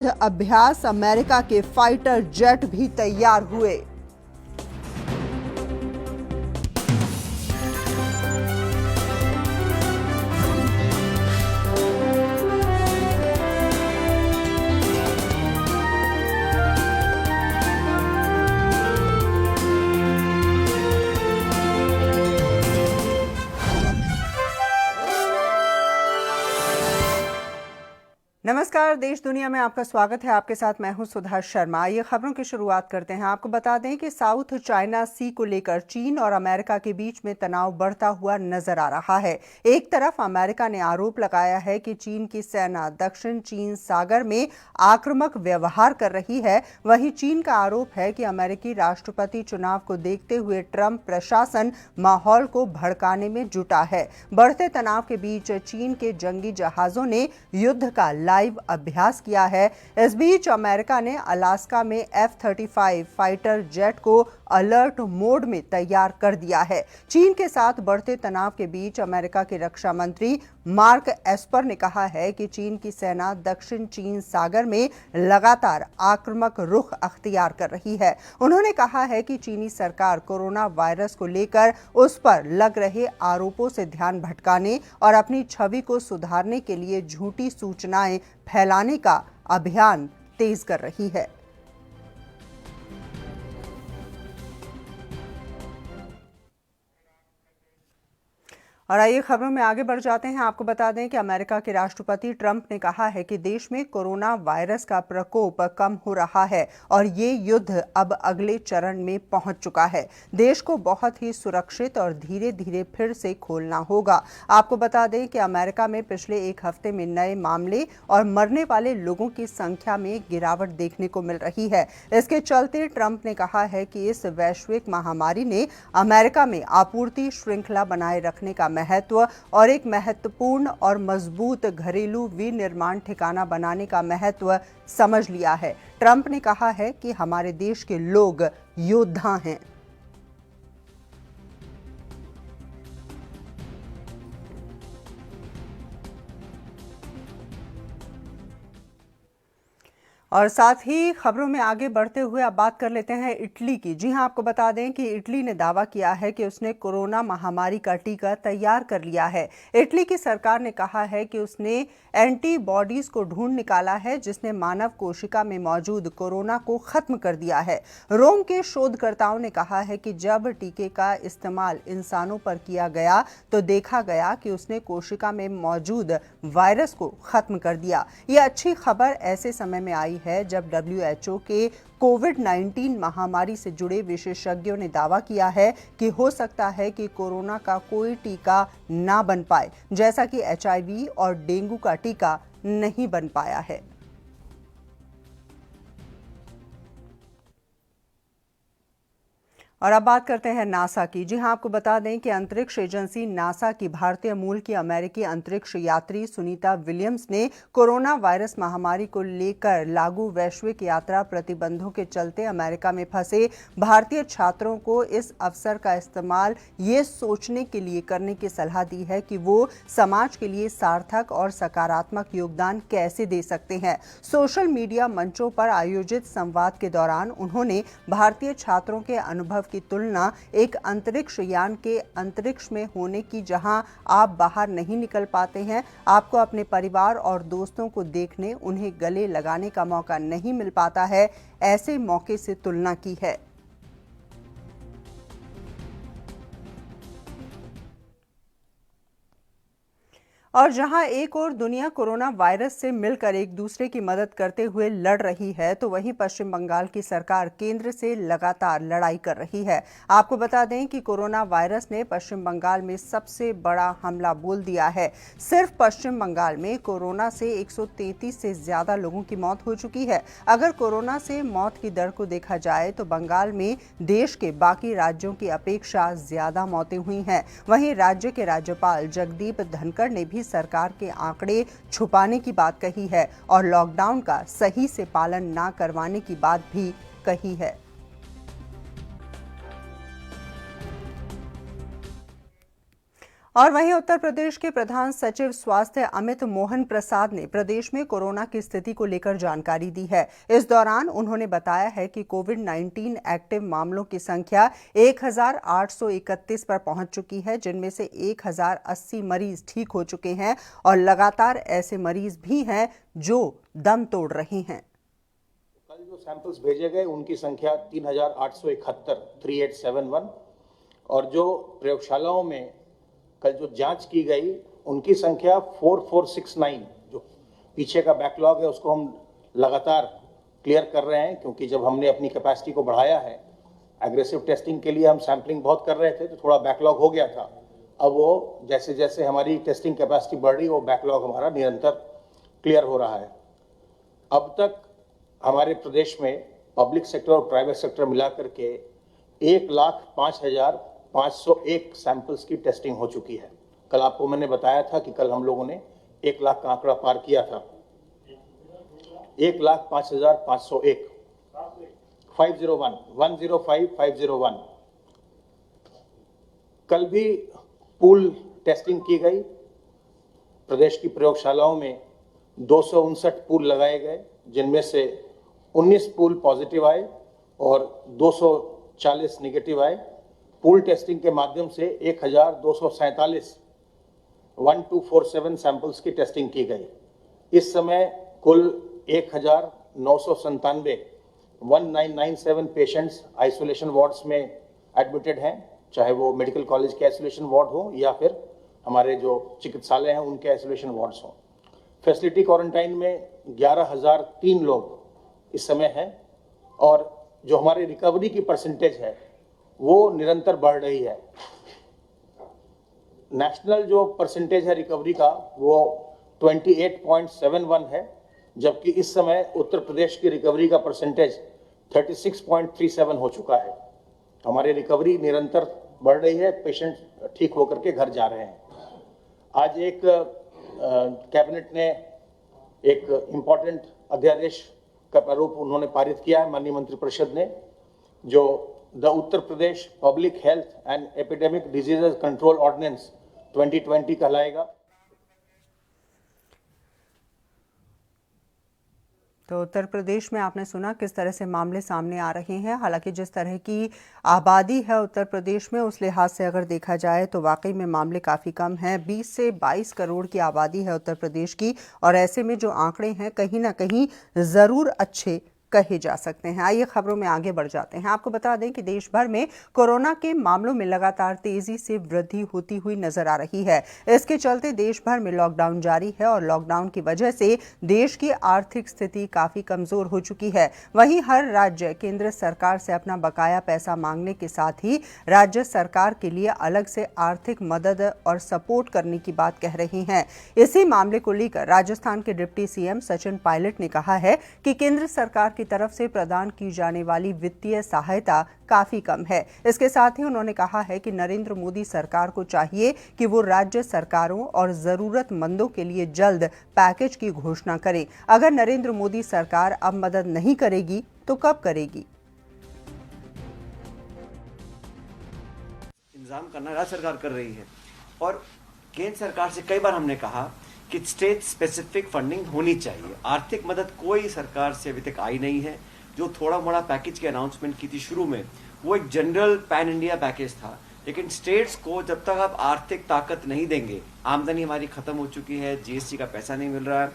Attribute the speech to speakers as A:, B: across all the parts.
A: अभ्यास अमेरिका के fighter jet भी तैयार हुए। नमस्कार, देश दुनिया में आपका स्वागत है। आपके साथ मैं हूं सुधा शर्मा। ये खबरों की शुरुआत करते हैं। आपको बता दें कि साउथ चाइना सी को लेकर चीन और अमेरिका के बीच में तनाव बढ़ता हुआ नजर आ रहा है। एक तरफ अमेरिका ने आरोप लगाया है कि चीन की सेना दक्षिण चीन सागर में आक्रामक व्यवहार कर रही है, वहीं चीन का आरोप है कि अमेरिकी राष्ट्रपति चुनाव को देखते हुए ट्रंप प्रशासन माहौल को भड़काने में जुटा है। बढ़ते तनाव के बीच चीन के जंगी जहाजों ने युद्ध का लाइव अभ्यास किया है। इस बीच अमेरिका ने अलास्का में F-35 फाइटर जेट को अलर्ट मोड में तैयार कर दिया है। चीन के साथ बढ़ते तनाव के बीच अमेरिका के रक्षा मंत्री मार्क एस्पर ने कहा है कि चीन की सेना दक्षिण चीन सागर में लगातार आक्रामक रुख अख्तियार कर रही है। उन्होंने कहा है कि चीनी सरकार कोरोना वायरस को लेकर उस पर लग रहे आरोपों से ध्यान भटकाने और अपनी छवि को सुधारने के लिए झूठी सूचनाएं फैलाने का अभियान तेज कर रही है। और आइए खबरों में आगे बढ़ जाते हैं। आपको बता दें कि अमेरिका के राष्ट्रपति ट्रंप ने कहा है कि देश में कोरोना वायरस का प्रकोप कम हो रहा है और ये युद्ध अब अगले चरण में पहुंच चुका है। देश को बहुत ही सुरक्षित और धीरे धीरे फिर से खोलना होगा। आपको बता दें कि अमेरिका में पिछले एक हफ्ते में नए मामले और मरने वाले लोगों की संख्या में गिरावट देखने को मिल रही है। इसके चलते ट्रंप ने कहा है कि इस वैश्विक महामारी ने अमेरिका में आपूर्ति श्रृंखला बनाए रखने का महत्व और एक महत्वपूर्ण और मजबूत घरेलू विनिर्माण ठिकाना बनाने का महत्व समझ लिया है। ट्रंप ने कहा है कि हमारे देश के लोग योद्धा हैं। और साथ ही खबरों में आगे बढ़ते हुए अब बात कर लेते हैं इटली की। जी हां, आपको बता दें कि इटली ने दावा किया है कि उसने कोरोना महामारी का टीका तैयार कर लिया है। इटली की सरकार ने कहा है कि उसने एंटीबॉडीज को ढूंढ निकाला है जिसने मानव कोशिका में मौजूद कोरोना को खत्म कर दिया है। रोम के शोधकर्ताओं ने कहा है कि जब टीके का इस्तेमाल इंसानों पर किया गया तो देखा गया कि उसने कोशिका में मौजूद वायरस को खत्म कर दिया। यह अच्छी खबर ऐसे समय में आई है जब WHO के कोविड-19 महामारी से जुड़े विशेषज्ञों ने दावा किया है कि हो सकता है कि कोरोना का कोई टीका ना बन पाए, जैसा कि HIV और डेंगू का टीका नहीं बन पाया है। और अब बात करते हैं नासा की। जी हां, आपको बता दें कि अंतरिक्ष एजेंसी नासा की भारतीय मूल की अमेरिकी अंतरिक्ष यात्री सुनीता विलियम्स ने कोरोना वायरस महामारी को लेकर लागू वैश्विक यात्रा प्रतिबंधों के चलते अमेरिका में फंसे भारतीय छात्रों को इस अवसर का इस्तेमाल ये सोचने के लिए करने की सलाह दी है कि वो समाज के लिए सार्थक और सकारात्मक योगदान कैसे दे सकते हैं। सोशल मीडिया मंचों पर आयोजित संवाद के दौरान उन्होंने भारतीय छात्रों के अनुभव की तुलना एक अंतरिक्ष यान के अंतरिक्ष में होने की, जहां आप बाहर नहीं निकल पाते हैं, आपको अपने परिवार और दोस्तों को देखने, उन्हें गले लगाने का मौका नहीं मिल पाता है, ऐसे मौके से तुलना की है। और जहां एक और दुनिया कोरोना वायरस से मिलकर एक दूसरे की मदद करते हुए लड़ रही है, तो वहीं पश्चिम बंगाल की सरकार केंद्र से लगातार लड़ाई कर रही है। आपको बता दें कि कोरोना वायरस ने पश्चिम बंगाल में सबसे बड़ा हमला बोल दिया है। सिर्फ पश्चिम बंगाल में कोरोना से 133 से ज्यादा लोगों की मौत हो चुकी है। अगर कोरोना से मौत की दर को देखा जाए तो बंगाल में देश के बाकी राज्यों की अपेक्षा ज्यादा मौतें हुई हैं। वहीं राज्य के राज्यपाल जगदीप धनखड़ ने भी सरकार के आंकड़े छुपाने की बात कही है और लॉकडाउन का सही से पालन ना करवाने की बात भी कही है। और वहीं उत्तर प्रदेश के प्रधान सचिव स्वास्थ्य अमित मोहन प्रसाद ने प्रदेश में कोरोना की स्थिति को लेकर जानकारी दी है। इस दौरान उन्होंने बताया है कि कोविड-19 एक्टिव मामलों की संख्या 1831 पर पहुंच चुकी है, जिनमें से 1080 मरीज ठीक हो चुके हैं और लगातार ऐसे मरीज भी हैं जो दम तोड़ रहे हैं।
B: कल जो सैंपल्स भेजे गए उनकी संख्या 3871 और जो प्रयोगशालाओं में कल जो जांच की गई उनकी संख्या 4469। जो पीछे का बैकलॉग है उसको हम लगातार क्लियर कर रहे हैं, क्योंकि जब हमने अपनी कैपेसिटी को बढ़ाया है एग्रेसिव टेस्टिंग के लिए, हम सैम्पलिंग बहुत कर रहे थे तो थोड़ा बैकलॉग हो गया था। अब वो जैसे जैसे हमारी टेस्टिंग कैपेसिटी बढ़ रही, वो बैकलॉग हमारा निरंतर क्लियर हो रहा है। अब तक हमारे प्रदेश में पब्लिक सेक्टर और प्राइवेट सेक्टर मिलाकर के 1,05,501 सैंपल्स की टेस्टिंग हो चुकी है। कल आपको मैंने बताया था कि कल हम लोगों ने 1 लाख का आंकड़ा पार किया था। 1,05,501 105,501 कल भी पूल टेस्टिंग की गई। प्रदेश की प्रयोगशालाओं में 259 पूल लगाए गए, जिनमें से 19 पूल पॉजिटिव आए और 240 नेगेटिव आए। पूल टेस्टिंग के माध्यम से 1247 सैंपल्स की टेस्टिंग की गई। इस समय कुल 1997 पेशेंट्स आइसोलेशन वार्ड्स में एडमिटेड हैं, चाहे वो मेडिकल कॉलेज के आइसोलेशन वार्ड हो या फिर हमारे जो चिकित्सालय हैं उनके आइसोलेशन वार्ड्स हों। फैसिलिटी क्वारंटाइन में 11,003 लोग इस समय हैं और जो हमारी रिकवरी की परसेंटेज है वो निरंतर बढ़ रही है। नेशनल जो परसेंटेज है रिकवरी का वो 28.71 है, जबकि इस समय उत्तर प्रदेश की रिकवरी का परसेंटेज 36.37 हो चुका है। हमारी रिकवरी निरंतर बढ़ रही है, पेशेंट ठीक होकर के घर जा रहे हैं। आज एक कैबिनेट ने एक इम्पॉर्टेंट अध्यादेश का प्रारूप उन्होंने पारित किया है, माननीय मंत्रिपरिषद ने, जो the Uttar Pradesh public health and epidemic diseases control ordinance 2020 कहलाएगा।
A: तो उत्तर प्रदेश में आपने सुना किस तरह से मामले सामने आ रहे हैं। हालांकि जिस तरह की आबादी है उत्तर प्रदेश में, उस लिहाज से अगर देखा जाए तो वाकई में मामले काफ़ी कम हैं। 20 से 22 करोड़ की आबादी है उत्तर प्रदेश की, और ऐसे में जो आंकड़े हैं कहीं ना कहीं ज़रूर अच्छे कहे जा सकते हैं। आइए खबरों में आगे बढ़ जाते हैं। आपको बता दें कि देश भर में कोरोना के मामलों में लगातार तेजी से वृद्धि होती हुई नजर आ रही है। इसके चलते देश भर में लॉकडाउन जारी है और लॉकडाउन की वजह से देश की आर्थिक स्थिति काफी कमजोर हो चुकी है। वहीं हर राज्य केंद्र सरकार से अपना बकाया पैसा मांगने के साथ ही राज्य सरकार के लिए अलग से आर्थिक मदद और सपोर्ट करने की बात कह रही हैं। इसी मामले को लेकर राजस्थान के डिप्टी सीएम सचिन पायलट ने कहा है कि केंद्र सरकार की तरफ से प्रदान की जाने वाली वित्तीय सहायता काफी कम है। इसके साथ ही उन्होंने कहा है कि नरेंद्र मोदी सरकार को चाहिए कि वो राज्य सरकारों और जरूरतमंदों के लिए जल्द पैकेज की घोषणा करे। अगर नरेंद्र मोदी सरकार अब मदद नहीं करेगी तो कब करेगी?
C: इंतजाम करना राज्य सरकार कर रही है, और केंद्र सरकार से कई बार हमने कहा कि स्टेट स्पेसिफिक फंडिंग होनी चाहिए। आर्थिक मदद कोई सरकार से अभी तक आई नहीं है। जो थोड़ा मोड़ा पैकेज की अनाउंसमेंट की थी शुरू में, वो एक जनरल पैन इंडिया पैकेज था, लेकिन स्टेट्स को जब तक आप आर्थिक ताकत नहीं देंगे, आमदनी हमारी खत्म हो चुकी है, जीएसटी का पैसा नहीं मिल रहा है,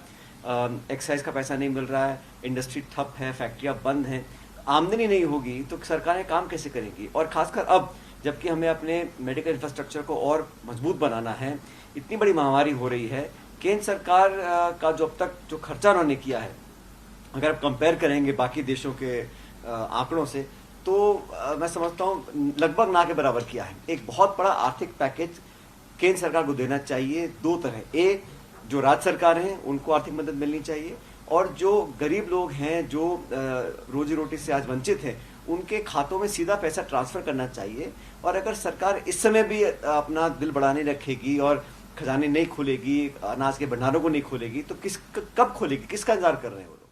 C: एक्साइज का पैसा नहीं मिल रहा है, इंडस्ट्री ठप है, फैक्ट्रियां बंद हैं, आमदनी नहीं होगी तो सरकारें काम कैसे करेंगी? और खासकर अब जबकि हमें अपने मेडिकल इंफ्रास्ट्रक्चर को और मजबूत बनाना है, इतनी बड़ी महामारी हो रही है, केंद्र सरकार का जो अब तक जो खर्चा उन्होंने किया है, अगर आप कंपेयर करेंगे बाकी देशों के आंकड़ों से, तो मैं समझता हूँ लगभग ना के बराबर किया है। एक बहुत बड़ा आर्थिक पैकेज केंद्र सरकार को देना चाहिए दो तरह। एक, जो राज्य सरकार हैं उनको आर्थिक मदद मिलनी चाहिए, और जो गरीब लोग हैं जो रोजी रोटी से आज वंचित हैं, उनके खातों में सीधा पैसा ट्रांसफर करना चाहिए। और अगर सरकार इस समय भी अपना दिल बढ़ाने रखेगी और खजाने नहीं खोलेगी, अनाज के भंडारों को नहीं खोलेगी, तो कब खोलेगी? किसका इंतजार कर रहे हैं वो लोग?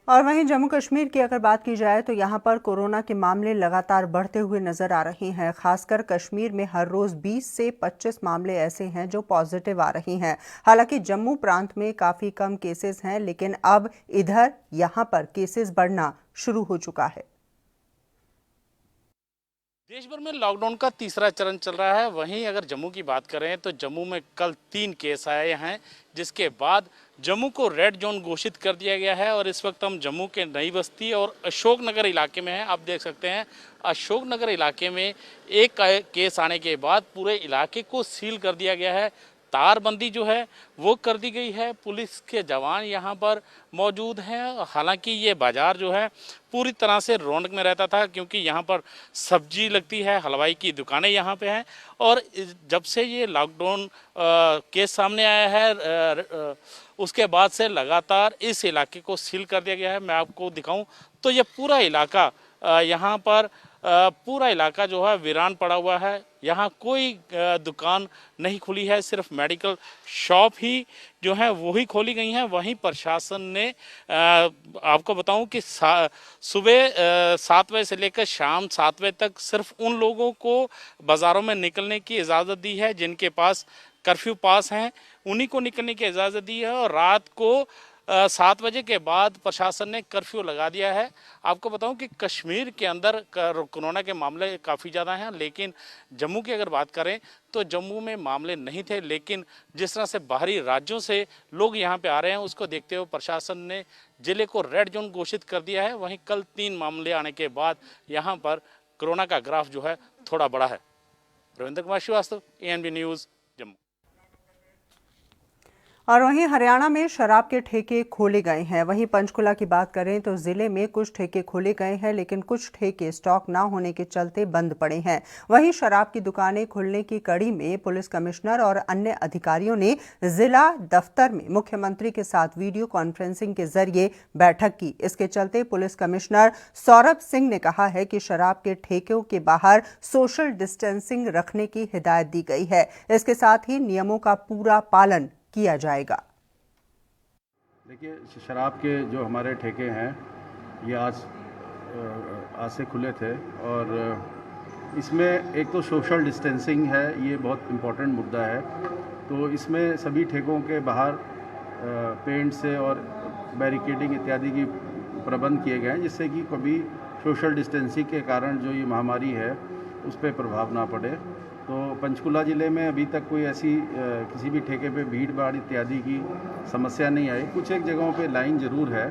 A: और वहीं जम्मू कश्मीर की अगर बात की जाए तो यहां पर कोरोना के मामले लगातार बढ़ते हुए नजर आ रहे हैं। खासकर कश्मीर में हर रोज 20 से 25 मामले ऐसे हैं जो पॉजिटिव आ रही हैं। हालांकि जम्मू प्रांत में काफी कम केसेस हैं, लेकिन अब इधर यहां पर केसेस बढ़ना शुरू हो चुका है।
D: देश भर में लॉकडाउन का तीसरा चरण चल रहा है। वहीं अगर जम्मू की बात करें तो जम्मू में कल 3 केस आए हैं, जिसके बाद जम्मू को रेड जोन घोषित कर दिया गया है। और इस वक्त हम जम्मू के नई बस्ती और अशोकनगर इलाके में हैं। आप देख सकते हैं अशोकनगर इलाके में एक केस आने के बाद पूरे इलाके को सील कर दिया गया है। तारबंदी जो है वो कर दी गई है। पुलिस के जवान यहाँ पर मौजूद हैं। हालांकि ये बाज़ार जो है पूरी तरह से रौनक में रहता था, क्योंकि यहाँ पर सब्जी लगती है, हलवाई की दुकानें यहाँ पे हैं। और जब से ये लॉकडाउन केस सामने आया है उसके बाद से लगातार इस इलाके को सील कर दिया गया है। मैं आपको दिखाऊं तो ये पूरा इलाका यहाँ पर पूरा इलाका जो है वीरान पड़ा हुआ है। यहाँ कोई दुकान नहीं खुली है, सिर्फ मेडिकल शॉप ही जो है वो ही खोली गई हैं। वहीं प्रशासन ने आपको बताऊं कि सुबह 7 बजे से लेकर शाम 7 बजे तक सिर्फ उन लोगों को बाज़ारों में निकलने की इजाज़त दी है जिनके पास कर्फ्यू पास हैं, उन्हीं को निकलने की इजाज़त दी है। और रात को 7 बजे के बाद प्रशासन ने कर्फ्यू लगा दिया है। आपको बताऊं कि कश्मीर के अंदर कोरोना के मामले काफ़ी ज़्यादा हैं, लेकिन जम्मू की अगर बात करें तो जम्मू में मामले नहीं थे। लेकिन जिस तरह से बाहरी राज्यों से लोग यहाँ पे आ रहे हैं, उसको देखते हुए प्रशासन ने ज़िले को रेड जोन घोषित कर दिया है। वहीं कल 3 मामले आने के बाद यहाँ पर कोरोना का ग्राफ जो है थोड़ा बढ़ा है। Ravindra Kumar Shrivastava, ANB news, Jammu.
A: और वहीं हरियाणा में शराब के ठेके खोले गए हैं। वहीं पंचकुला की बात करें तो जिले में कुछ ठेके खोले गए हैं, लेकिन कुछ ठेके स्टॉक न होने के चलते बंद पड़े हैं। वहीं शराब की दुकानें खुलने की कड़ी में पुलिस कमिश्नर और अन्य अधिकारियों ने जिला दफ्तर में मुख्यमंत्री के साथ वीडियो कॉन्फ्रेंसिंग के जरिए बैठक की। इसके चलते पुलिस कमिश्नर सौरभ सिंह ने कहा है कि शराब के ठेकों के बाहर सोशल डिस्टेंसिंग रखने की हिदायत दी गई है। इसके साथ ही नियमों का पूरा पालन किया जाएगा।
E: देखिए, शराब के जो हमारे ठेके हैं ये आज से खुले थे। और इसमें एक तो सोशल डिस्टेंसिंग है, ये बहुत इम्पोर्टेंट मुद्दा है। तो इसमें सभी ठेकों के बाहर पेंट से और बैरिकेडिंग इत्यादि की प्रबंध किए गए हैं, जिससे कि कभी सोशल डिस्टेंसिंग के कारण जो ये महामारी है उस पर प्रभाव ना पड़े। तो पंचकुला ज़िले में अभी तक कोई ऐसी किसी भी ठेके पे भीड़ भाड़ इत्यादि की समस्या नहीं आई। कुछ एक जगहों पे लाइन ज़रूर है,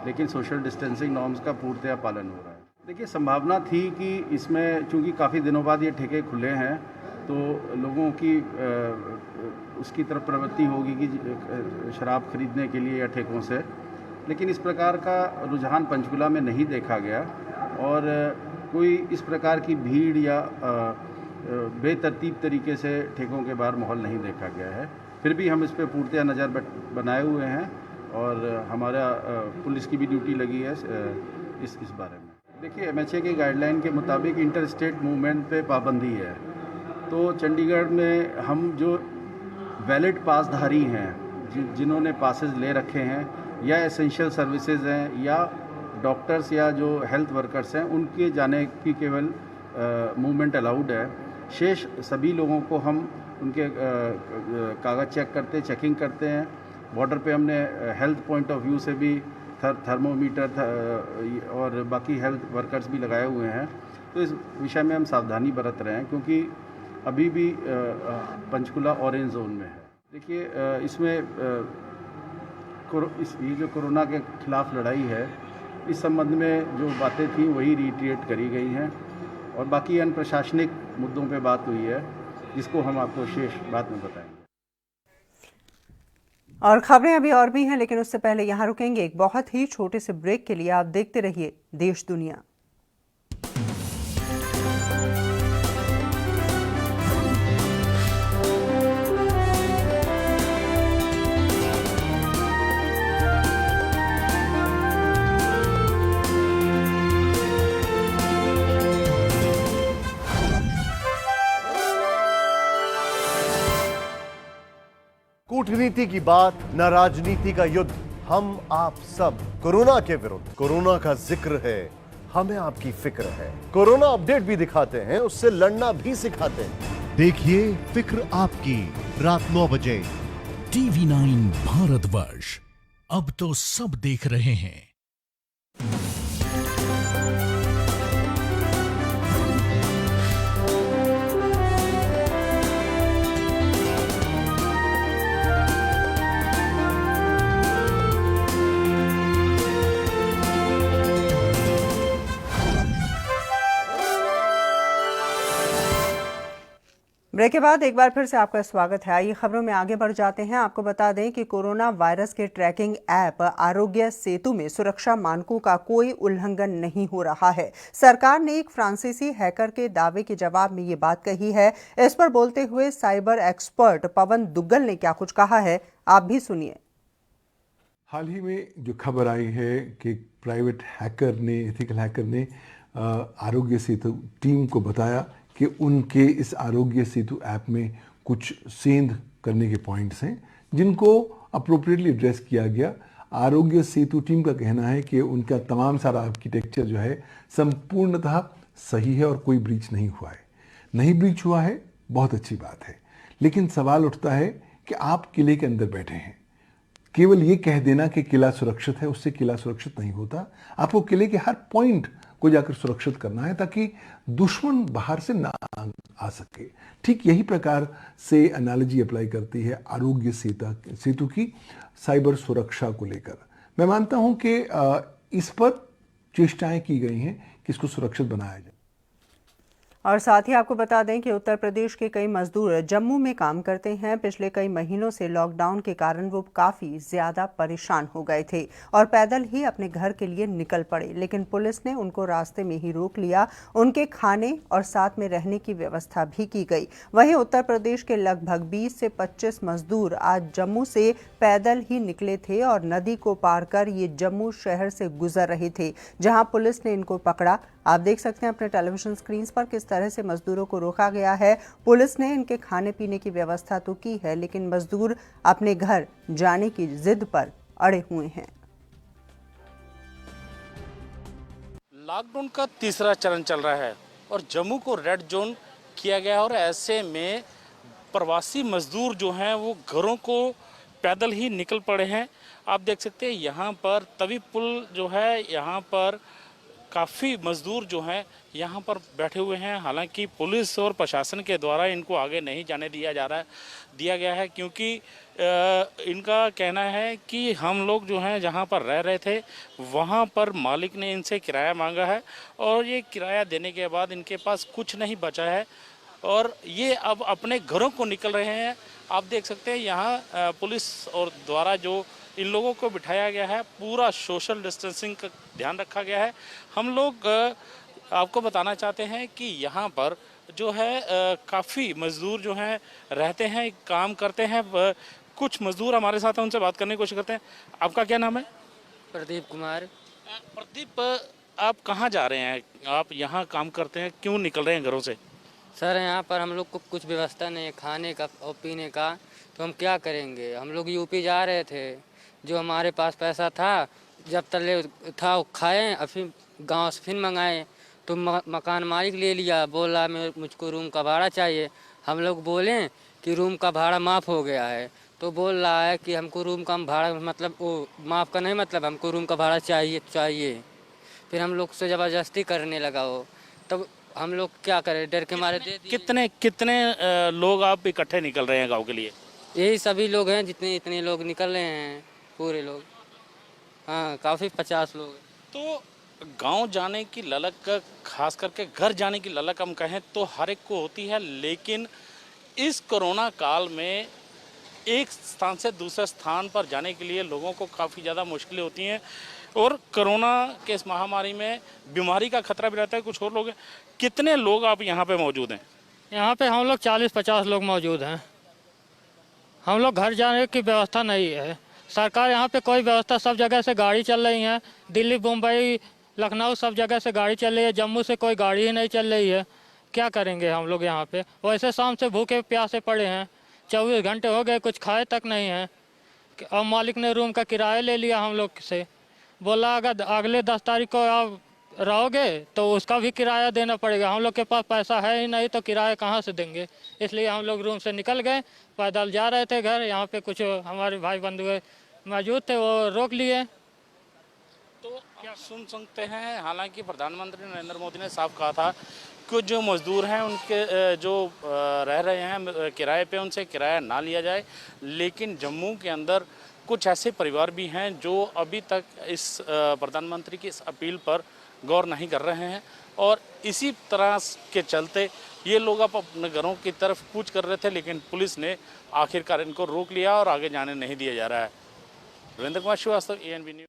E: लेकिन सोशल डिस्टेंसिंग नॉर्म्स का पूर्णतः पालन हो रहा है। देखिए, संभावना थी कि इसमें चूँकि काफ़ी दिनों बाद ये ठेके खुले हैं तो लोगों की उसकी तरफ प्रवृत्ति होगी कि शराब खरीदने के लिए या ठेकों से, लेकिन इस प्रकार का रुझान पंचकुला में नहीं देखा गया। और कोई इस प्रकार की भीड़ या बेतरतीब तरीके से ठेकों के बाहर माहौल नहीं देखा गया है। फिर भी हम इस पर पूर्णतः नज़र बनाए हुए हैं और हमारा पुलिस की भी ड्यूटी लगी है इस बारे में। देखिए, MHA के गाइडलाइन के मुताबिक इंटर स्टेट मूवमेंट पे पाबंदी है। तो चंडीगढ़ में हम जो वैलिड पासधारी हैं, जिन्होंने पासेस ले रखे हैं या एसेंशियल सर्विसेज हैं या डॉक्टर्स या जो हेल्थ वर्कर्स हैं, उनके जाने की केवल मूवमेंट अलाउड है। शेष सभी लोगों को हम उनके कागज़ चेकिंग करते हैं। बॉर्डर पे हमने हेल्थ पॉइंट ऑफ व्यू से भी थर्मोमीटर और बाकी हेल्थ वर्कर्स भी लगाए हुए हैं। तो इस विषय में हम सावधानी बरत रहे हैं, क्योंकि अभी भी पंचकुला ऑरेंज जोन में है। देखिए, इसमें ये जो कोरोना के खिलाफ लड़ाई है, इस संबंध में जो बातें थी वही रिट्रेट करी गई हैं और बाकी अन्य प्रशासनिक मुद्दों पे बात हुई है, जिसको हम आपको शेष बाद में बताएंगे।
A: और खबरें अभी और भी हैं, लेकिन उससे पहले यहाँ रुकेंगे एक बहुत ही छोटे से ब्रेक के लिए। आप देखते रहिए देश दुनिया।
F: कूटनीति की बात, न राजनीति का युद्ध। हम आप सब कोरोना के विरुद्ध, कोरोना का जिक्र है, हमें आपकी फिक्र है। कोरोना अपडेट भी दिखाते हैं, उससे लड़ना भी सिखाते हैं।
G: देखिए फिक्र आपकी, रात 9 बजे।
H: TV9 भारतवर्ष, अब तो सब देख रहे हैं।
A: ब्रेक के बाद एक बार फिर से आपका स्वागत है। आइए खबरों में आगे बढ़ जाते हैं। आपको बता दें कि कोरोना वायरस के ट्रैकिंग ऐप आरोग्य सेतु में सुरक्षा मानकों का कोई उल्लंघन नहीं हो रहा है। सरकार ने एक फ्रांसीसी हैकर के दावे के जवाब में ये बात कही है। इस पर बोलते हुए साइबर एक्सपर्ट पवन दुग्गल ने क्या कुछ कहा है, आप भी सुनिए।
I: हाल ही में जो खबर आई है कि प्राइवेट हैकर ने, एथिकल हैकर ने आरोग्य सेतु टीम को बताया कि उनके इस आरोग्य सेतु ऐप में कुछ सेंध करने के पॉइंट्स हैं जिनको अप्रोप्रिएटली एड्रेस किया गया। आरोग्य सेतु टीम का कहना है कि उनका तमाम सारा आर्किटेक्चर जो है संपूर्णतः सही है और कोई ब्रीच नहीं हुआ है। नहीं ब्रीच हुआ है, बहुत अच्छी बात है, लेकिन सवाल उठता है कि आप किले के अंदर बैठे हैं, केवल ये कह देना कि किला सुरक्षित है, उससे किला सुरक्षित नहीं होता। आपको किले के हर पॉइंट को जाकर सुरक्षित करना है ताकि दुश्मन बाहर से ना आ सके। ठीक यही प्रकार से एनालॉजी अप्लाई करती है आरोग्य सेतु की साइबर सुरक्षा को लेकर। मैं मानता हूं कि इस पर चेष्टाएं की गई हैं कि इसको सुरक्षित बनाया जाए।
A: और साथ ही आपको बता दें कि उत्तर प्रदेश के कई मजदूर जम्मू में काम करते हैं। पिछले कई महीनों से लॉकडाउन के कारण वो काफ़ी ज़्यादा परेशान हो गए थे और पैदल ही अपने घर के लिए निकल पड़े, लेकिन पुलिस ने उनको रास्ते में ही रोक लिया। उनके खाने और साथ में रहने की व्यवस्था भी की गई। वहीं उत्तर प्रदेश के लगभग 20 से 25 मजदूर आज जम्मू से पैदल ही निकले थे और नदी को पार कर ये जम्मू शहर से गुजर रहे थे, जहां पुलिस ने इनको पकड़ा। आप देख सकते हैं अपने टेलीविजन स्क्रीन पर किस तरह से मजदूरों को रोका गया है। पुलिस ने इनके खाने पीने की व्यवस्था तो की है, लेकिन मजदूर अपने घर जाने की जिद पर अड़े हुए हैं।
D: लॉकडाउन का तीसरा चरण चल रहा है और जम्मू को रेड जोन किया गया और ऐसे में प्रवासी मजदूर जो हैं वो घरों को पैदल ही निकल पड़े हैं। आप देख सकते हैं यहाँ पर तवी पुल जो है, यहाँ पर काफ़ी मजदूर जो हैं यहाँ पर बैठे हुए हैं। हालांकि पुलिस और प्रशासन के द्वारा इनको आगे नहीं जाने दिया गया है, क्योंकि इनका कहना है कि हम लोग जो हैं जहाँ पर रह रहे थे वहाँ पर मालिक ने इनसे किराया मांगा है और ये किराया देने के बाद इनके पास कुछ नहीं बचा है और ये अब अपने घरों को निकल रहे हैं। आप देख सकते हैं यहाँ पुलिस और द्वारा जो इन लोगों को बिठाया गया है, पूरा सोशल डिस्टेंसिंग का ध्यान रखा गया है। हम लोग आपको बताना चाहते हैं कि यहाँ पर जो है काफ़ी मज़दूर जो हैं रहते हैं, काम करते हैं। कुछ मज़दूर हमारे साथ हैं, उनसे बात करने की कोशिश करते हैं। आपका क्या नाम है?
J: प्रदीप कुमार।
D: प्रदीप, आप कहाँ जा रहे हैं? आप यहाँ काम करते हैं, क्यों निकल रहे हैं घरों से?
J: सर यहाँ पर हम लोग को कुछ व्यवस्था नहीं है खाने का और पीने का, तो हम क्या करेंगे। हम लोग यूपी जा रहे थे, जो हमारे पास पैसा था जब तले था वो खाएँ, और फिर गाँव से फिर मंगाए तो मकान मालिक ले लिया, बोला मुझको रूम का भाड़ा चाहिए। हम लोग बोले कि रूम का भाड़ा माफ़ हो गया है, तो बोल रहा है कि हमको रूम का भाड़ा मतलब वो माफ़ का नहीं मतलब हमको रूम का भाड़ा चाहिए। फिर हम लोग से ज़बरदस्ती करने लगा वो, तब हम लोग क्या करें, डर के मारे दे दिए।
D: कितने लोग आप इकट्ठे निकल रहे हैं गाँव के लिए?
J: यही सभी लोग हैं, इतने लोग निकल रहे हैं, पूरे लोग। हाँ, काफ़ी 50 लोग।
D: तो गांव जाने की ललक, खास करके घर जाने की ललक हम कहें तो हर एक को होती है, लेकिन इस कोरोना काल में एक स्थान से दूसरे स्थान पर जाने के लिए लोगों को काफ़ी ज़्यादा मुश्किलें होती हैं और कोरोना के इस महामारी में बीमारी का खतरा भी रहता है। कुछ और लोग हैं। कितने लोग आप यहाँ पे मौजूद हैं?
K: यहाँ पे हम लोग 40-50 लोग मौजूद हैं। हम लोग घर जाने की व्यवस्था नहीं है। सरकार यहाँ पे कोई व्यवस्था, सब जगह से गाड़ी चल रही है, दिल्ली, मुंबई, लखनऊ सब जगह से गाड़ी चल रही है, जम्मू से कोई गाड़ी ही नहीं चल रही है। क्या करेंगे हम लोग यहाँ पे? वैसे शाम से भूखे प्यासे पड़े हैं, 24 घंटे हो गए, कुछ खाए तक नहीं है। और मालिक ने रूम का किराया ले लिया हम लोग से। बोला अगर अगले 10 तारीख को आप रहोगे तो उसका भी किराया देना पड़ेगा। हम लोग के पास पैसा है ही नहीं तो किराया कहाँ से देंगे। इसलिए हम लोग रूम से निकल गए, पैदल जा रहे थे घर। यहाँ पे कुछ हमारे भाई बंधु मौजूद थे, वो रोक लिए।
D: तो क्या सुन सकते हैं, हालांकि प्रधानमंत्री नरेंद्र मोदी ने साफ कहा था कुछ जो मजदूर हैं उनके जो रह रहे हैं किराए पे, उनसे किराया ना लिया जाए। लेकिन जम्मू के अंदर कुछ ऐसे परिवार भी हैं जो अभी तक इस प्रधानमंत्री की इस अपील पर गौर नहीं कर रहे हैं और इसी तरह के चलते ये लोग अब अपने घरों की तरफ कूच कर रहे थे, लेकिन पुलिस ने आखिरकार इनको रोक लिया और आगे जाने नहीं दिया जा रहा है। Ravindra Kumar Shrivastava, ANB news.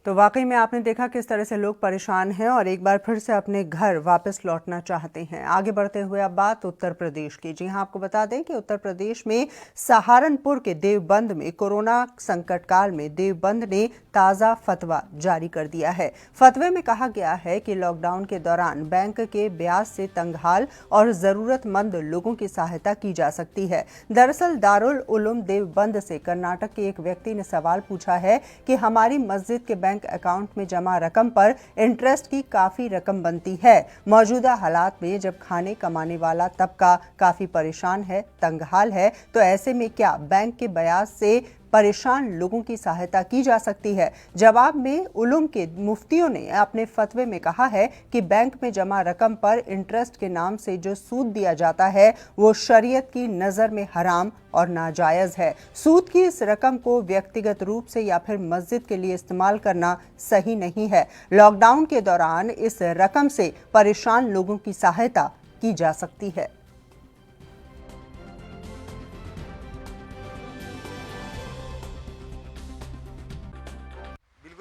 A: तो वाकई में आपने देखा किस तरह से लोग परेशान हैं और एक बार फिर से अपने घर वापस लौटना चाहते हैं। आगे बढ़ते हुए अब बात उत्तर प्रदेश की। जी हां, आपको बता दें कि उत्तर प्रदेश में सहारनपुर के देवबंद में कोरोना संकट काल में देवबंद ने ताज़ा फतवा जारी कर दिया है। फतवे में कहा गया है कि लॉकडाउन के दौरान बैंक के ब्याज से तंगहाल और ज़रूरतमंद लोगों की सहायता की जा सकती है। दरअसल दारुल उलूम देवबंद से कर्नाटक के एक व्यक्ति ने सवाल पूछा है कि हमारी मस्जिद के बैंक अकाउंट में जमा रकम पर इंटरेस्ट की काफी रकम बनती है। मौजूदा हालात में जब खाने कमाने वाला तबका काफी परेशान है, तंगहाल है, तो ऐसे में क्या बैंक के ब्याज से परेशान लोगों की सहायता की जा सकती है? जवाब में उलूम के मुफ्तियों ने अपने फतवे में कहा है कि बैंक में जमा रकम पर इंटरेस्ट के नाम से जो सूद दिया जाता है वो शरीयत की नज़र में हराम और नाजायज़ है। सूद की इस रकम को व्यक्तिगत रूप से या फिर मस्जिद के लिए इस्तेमाल करना सही नहीं है। लॉकडाउन के दौरान इस रकम से परेशान लोगों की सहायता की जा सकती है।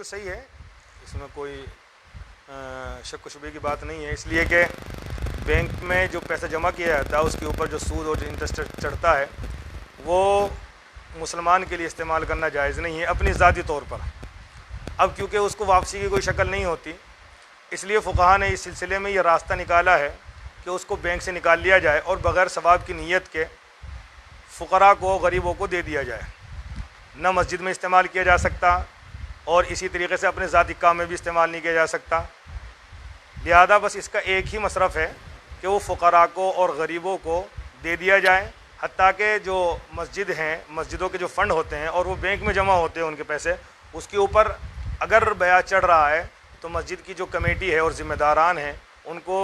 L: सही है, इसमें कोई शक शुबे की बात नहीं है, इसलिए कि बैंक में जो पैसा जमा किया जाता है उसके ऊपर जो सूद और इंटरेस्ट चढ़ता है वो मुसलमान के लिए इस्तेमाल करना जायज़ नहीं है अपनी ज़ाती तौर पर। अब क्योंकि उसको वापसी की कोई शक्ल नहीं होती, इसलिए फ़ुक़हा ने इस सिलसिले में ये रास्ता निकाला है कि उसको बैंक से निकाल लिया जाए और बग़ैर सवाब की नीयत के फ़ुक़रा को, गरीबों को दे दिया जाए। न मस्जिद में इस्तेमाल किया जा सकता और इसी तरीके से अपने ज़ाती काम में भी इस्तेमाल नहीं किया जा सकता। लिहाजा बस इसका एक ही मसरफ़ है कि वो फ़ुक़रा को और गरीबों को दे दिया जाए। हत्ता कि जो मस्जिद हैं, मस्जिदों के जो फ़ंड होते हैं और वो बैंक में जमा होते हैं उनके पैसे, उसके ऊपर अगर ब्याज चढ़ रहा है तो मस्जिद की जो कमेटी है और ज़िम्मेदारान हैं उनको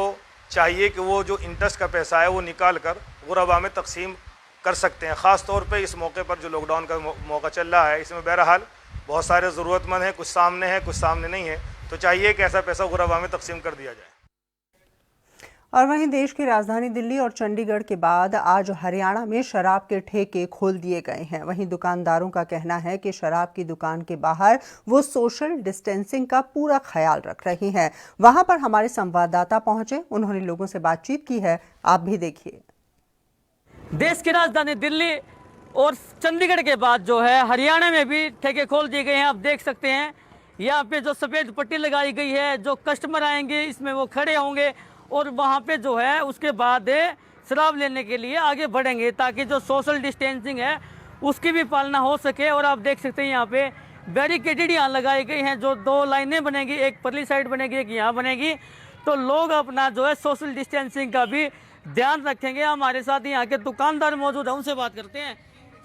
L: चाहिए कि वो जो इंटरेस्ट का पैसा है वो निकाल कर गुरबा में तकसीम कर सकते हैं। ख़ास तौर पे इस मौके पर जो लॉकडाउन का मौका चल रहा है, इसमें बहरहाल बहुत सारे ज़रूरतमंद हैं, कुछ सामने हैं, कुछ सामने नहीं है, तो चाहिए कि ऐसा पैसा गुरबा में तकसीम कर दिया जाए।
A: और वहीं देश की राजधानी दिल्ली और चंडीगढ़ के बाद आज हरियाणा में शराब के ठेके खोल दिए गए हैं। वहीं दुकानदारों का कहना है कि शराब की दुकान के बाहर वो सोशल डिस्टेंसिंग का पूरा ख्याल रख रही हैं। वहां पर हमारे संवाददाता पहुंचे, उन्होंने लोगों से बातचीत की है, आप भी देखिए।
M: देश की राजधानी दिल्ली और चंडीगढ़ के बाद जो है हरियाणा में भी ठेके खोल दिए गए हैं। आप देख सकते हैं यहाँ पे जो सफ़ेद पट्टी लगाई गई है, जो कस्टमर आएंगे इसमें वो खड़े होंगे और वहाँ पे जो है उसके बाद शराब लेने के लिए आगे बढ़ेंगे ताकि जो सोशल डिस्टेंसिंग है उसकी भी पालना हो सके। और आप देख सकते हैं यहाँ पे बैरिकेडेड यहाँ लगाई गई हैं, जो 2 लाइनें बनेगी, एक परली साइड बनेगी, एक यहाँ बनेगी, तो लोग अपना जो है सोशल डिस्टेंसिंग का भी ध्यान रखेंगे। हमारे साथ यहाँ के दुकानदार मौजूद हैं, उनसे बात करते हैं।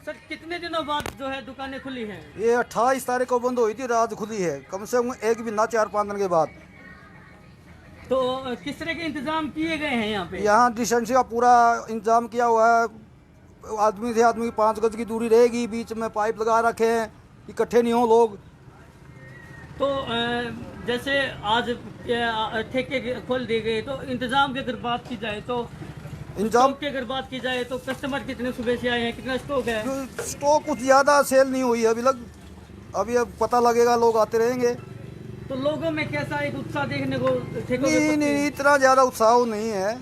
M: सर, कितने दिनों बाद जो है दुकानें खुली हैं?
N: ये 28 तारीख को बंद हुई थी, रात खुली है, कम से कम एक महीना 4-5 दिन के बाद।
M: तो किस तरह के इंतजाम किए गए हैं यहाँ पे?
N: यहाँ डिस्टेंसिंग का पूरा इंतजाम किया हुआ है। आदमी से आदमी की 5 गज की दूरी रहेगी, बीच में पाइप लगा रखे हैं, इकट्ठे नहीं हो लोग।
M: तो जैसे आज ठेके खोल दिए गए, तो इंतजाम की अगर बात की जाए तो स्टॉक की अगर बात की जाए तो कस्टमर कितने सुबह से आए हैं, कितना स्टॉक है?
N: स्टॉक कुछ ज़्यादा सेल नहीं हुई है अभी लग, अभी अब पता लगेगा, लोग आते रहेंगे।
M: तो लोगों में कैसा एक उत्साह देखने को?
N: नहीं, इतना ज़्यादा उत्साह नहीं है।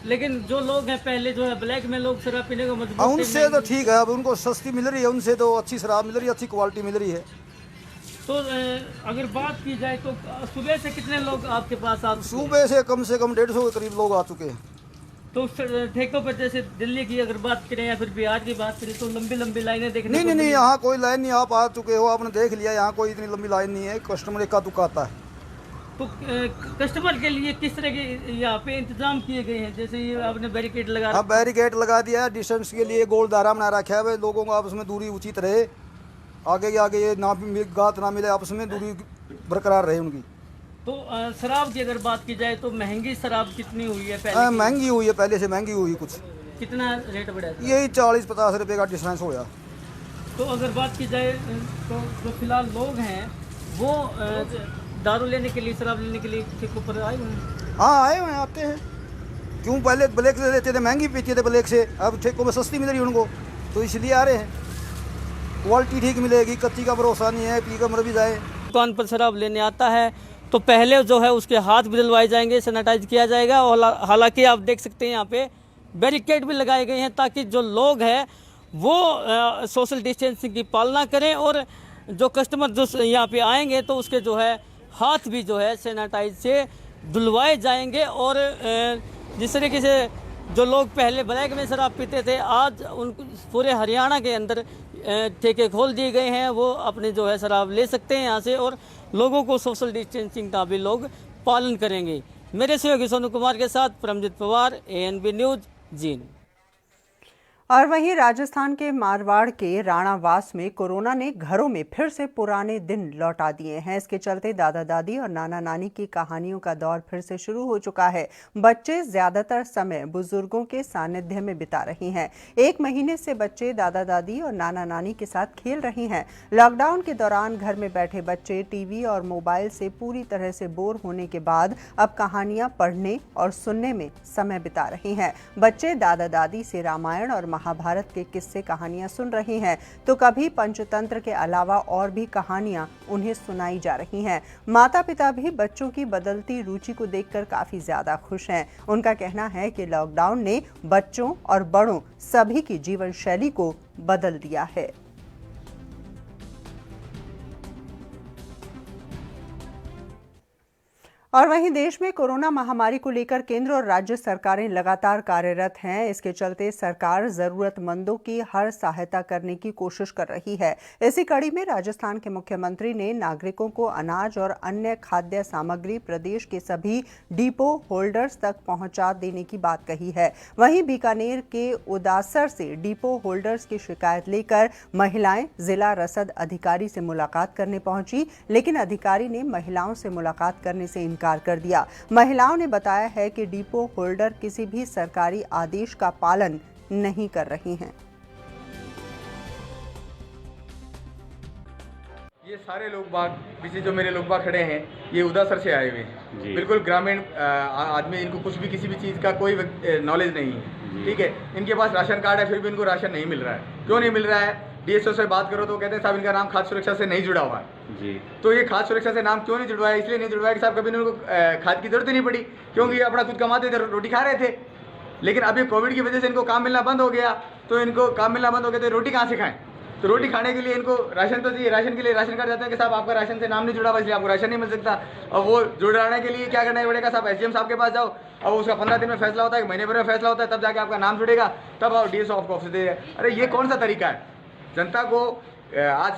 M: लेकिन जो लोग हैं पहले जो है ब्लैक में लोग शराब पीने को मजबूर,
N: उनसे तो ठीक है, अब उनको सस्ती मिल रही है, उनसे तो अच्छी शराब मिल रही है, अच्छी क्वालिटी मिल रही है।
M: तो अगर बात की जाए तो सुबह से कितने लोग आपके पास आते?
N: सुबह से कम 150 के करीब लोग आ चुके हैं।
M: तो ठेकों पर जैसे दिल्ली की अगर बात करें या फिर बिहार की बात करें तो लंबी लंबी लाइनें देखने
N: नहीं, यहाँ कोई लाइन नहीं, आप आ चुके हो, आपने देख लिया, यहाँ कोई इतनी लंबी लाइन नहीं है, कस्टमर इक्का दुक्का आता है।
M: तो कस्टमर के लिए किस तरह के यहाँ पे इंतजाम किए गए हैं? जैसे ये आपने बैरिकेड लगा,
N: हाँ बैरिकेड लगा दिया है, डिस्टेंस के लिए गोल दायरा बना रखा है, लोगों को आपस में दूरी उचित रहे, आगे ये ना गात ना मिले, आपस में दूरी बरकरार रहे उनकी।
M: तो शराब की अगर बात की जाए तो महंगी शराब कितनी हुई है? पहले
N: महंगी हुई है, पहले से महंगी हुई कुछ।
M: कितना रेट बढ़ा?
N: यही 40-50 रुपए का डिफरेंस हो गया।
M: तो अगर बात की जाए तो जो फिलहाल लोग हैं वो दारू लेने के लिए, शराब लेने के लिए ठेकों पर आए हुए हैं?
N: हाँ आए हुए हैं, आते हैं। क्यों पहले ब्लैक से लेते थे, महंगी पीते थे ब्लैक से, अब ठेकों में सस्ती मिल रही है उनको, तो इसलिए आ रहे हैं। क्वालिटी ठीक मिलेगी, कच्ची का भरोसा नहीं है, पी कर मर भी जाए।
M: दुकान पर शराब लेने आता है तो पहले जो है उसके हाथ भी धुलवाए जाएंगे, सैनिटाइज किया जाएगा। और हालांकि आप देख सकते हैं यहाँ पे बैरिकेड भी लगाए गए हैं ताकि जो लोग हैं वो सोशल डिस्टेंसिंग की पालना करें, और जो कस्टमर जो यहाँ पे आएंगे तो उसके जो है हाथ भी जो है सैनिटाइज से धुलवाए जाएंगे। और जिस तरीके से जो लोग पहले ब्लैक में शराब पीते थे, आज उन पूरे हरियाणा के अंदर ठेके खोल दिए गए हैं, वो अपने जो है शराब ले सकते हैं यहाँ से, और लोगों को सोशल डिस्टेंसिंग का भी लोग पालन करेंगे। मेरे सहयोगी सोनू कुमार के साथ परमजीत पवार, ANB न्यूज़, जींद।
A: और वहीं राजस्थान के मारवाड़ के राणावास में कोरोना ने घरों में फिर से पुराने दिन लौटा दिए हैं। इसके चलते दादा दादी और नाना नानी की कहानियों का दौर फिर से शुरू हो चुका है। बच्चे ज्यादातर समय बुजुर्गों के सानिध्य में बिता रही हैं। 1 महीने से बच्चे दादा दादी और नाना नानी के साथ खेल रही हैं। लॉकडाउन के दौरान घर में बैठे बच्चे टीवी और मोबाइल से पूरी तरह से बोर होने के बाद अब कहानियां पढ़ने और सुनने में समय बिता रही हैं। बच्चे दादा दादी से रामायण और महाभारत के किस्से कहानियां सुन रही हैं, तो कभी पंचतंत्र के अलावा और भी कहानियां उन्हें सुनाई जा रही हैं। माता पिता भी बच्चों की बदलती रुचि को देखकर काफी ज्यादा खुश हैं। उनका कहना है कि लॉकडाउन ने बच्चों और बड़ों सभी की जीवन शैली को बदल दिया है। और वहीं देश में कोरोना महामारी को लेकर केंद्र और राज्य सरकारें लगातार कार्यरत हैं। इसके चलते सरकार जरूरतमंदों की हर सहायता करने की कोशिश कर रही है। इसी कड़ी में राजस्थान के मुख्यमंत्री ने नागरिकों को अनाज और अन्य खाद्य सामग्री प्रदेश के सभी डिपो होल्डर्स तक पहुंचा देने की बात कही है। वहीं बीकानेर के उदासर से डिपो होल्डर्स की शिकायत लेकर महिलाएं जिला रसद अधिकारी से मुलाकात करने पहुंची, लेकिन अधिकारी ने महिलाओं से मुलाकात करने से कर दिया। महिलाओं ने बताया है कि डिपो होल्डर किसी भी सरकारी आदेश का पालन नहीं कर रही हैं।
O: ये सारे लोग बाग पीछे जो मेरे लोग बाग खड़े हैं, ये उदासर से आए हुए हैं, बिल्कुल ग्रामीण आदमी, इनको कुछ भी किसी भी चीज़ का कोई नॉलेज नहीं है। ठीक है, इनके पास राशन कार्ड है, फिर भी इनको राशन नहीं मिल रहा है। क्यों नहीं मिल रहा है? DSO से बात करो तो कहते हैं साहब इनका नाम खाद्य सुरक्षा से नहीं जुड़ा हुआ है जी। तो ये खाद्य सुरक्षा से नाम क्यों नहीं जुड़वाया? इसलिए नहीं जुड़वाया कि साहब कभी इनको खाद की जरूरत ही नहीं पड़ी, क्योंकि ये अपना खुद कमाते थे, रोटी खा रहे थे। लेकिन अभी कोविड की वजह से इनको काम मिलना बंद हो गया, तो इनको काम मिलना बंद हो गया तो रोटी कहाँ से खाएं? तो रोटी खाने के लिए इनको राशन तो चाहिए। राशन के लिए राशन कार्ड जाते हैं कि साहब आपका राशन से नाम नहीं जुड़ा हुआ, इसलिए आपको राशन नहीं मिल सकता। और वो जुड़ाने के लिए क्या करना पड़ेगा? साहब SDM साहब के पास जाओ, अब उसका 15 दिन में फैसला होता है, महीने भर में फैसला होता है, तब जाके आपका नाम जुड़ेगा, तब आप DSO आपको ऑफिस दे। अरे ये कौन सा तरीका है? जनता को आज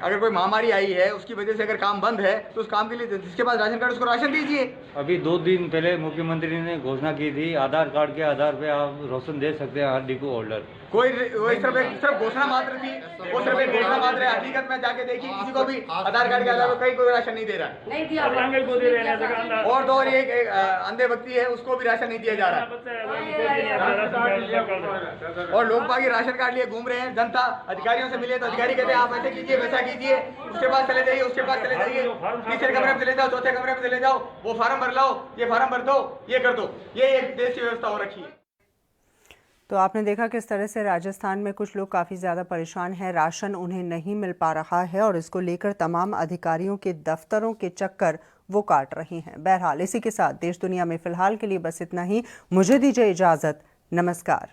O: अगर कोई महामारी आई है, उसकी वजह से अगर काम बंद है, तो उस काम के लिए जिसके पास राशन कार्ड उसको राशन दीजिए।
P: अभी 2 दिन पहले मुख्यमंत्री ने घोषणा की थी, आधार कार्ड के आधार पे आप राशन दे सकते हैं हर डिपो होल्डर।
O: कोई सिर्फ घोषणा मात्र थी, वो सिर्फ एक घोषणा मात्र है। हकीकत में जाके देखिए, किसी को भी आधार कार्ड के आधार पर कोई राशन नहीं दे रहा है। और तो और एक अंधे व्यक्ति है, उसको भी राशन नहीं दिया जा रहा है। और लोग बाकी राशन कार्ड लिए घूम रहे हैं। जनता अधिकारियों से मिले तो अधिकारी कहते हैं आप ऐसे कीजिए, वैसा कीजिए, उसके बाद चले जाइए, उसके बाद चले जाइए, तीसरे कमरे में चले जाओ, चौथे कमरे में चले जाओ, वो फार्म भर लाओ, ये फार्म भर दो, ये कर दो। ये एक देश की व्यवस्था हो रखी है।
A: तो आपने देखा किस तरह से राजस्थान में कुछ लोग काफ़ी ज़्यादा परेशान हैं, राशन उन्हें नहीं मिल पा रहा है और इसको लेकर तमाम अधिकारियों के दफ्तरों के चक्कर वो काट रही हैं। बहरहाल इसी के साथ देश दुनिया में फ़िलहाल के लिए बस इतना ही। मुझे दीजिए इजाज़त। नमस्कार।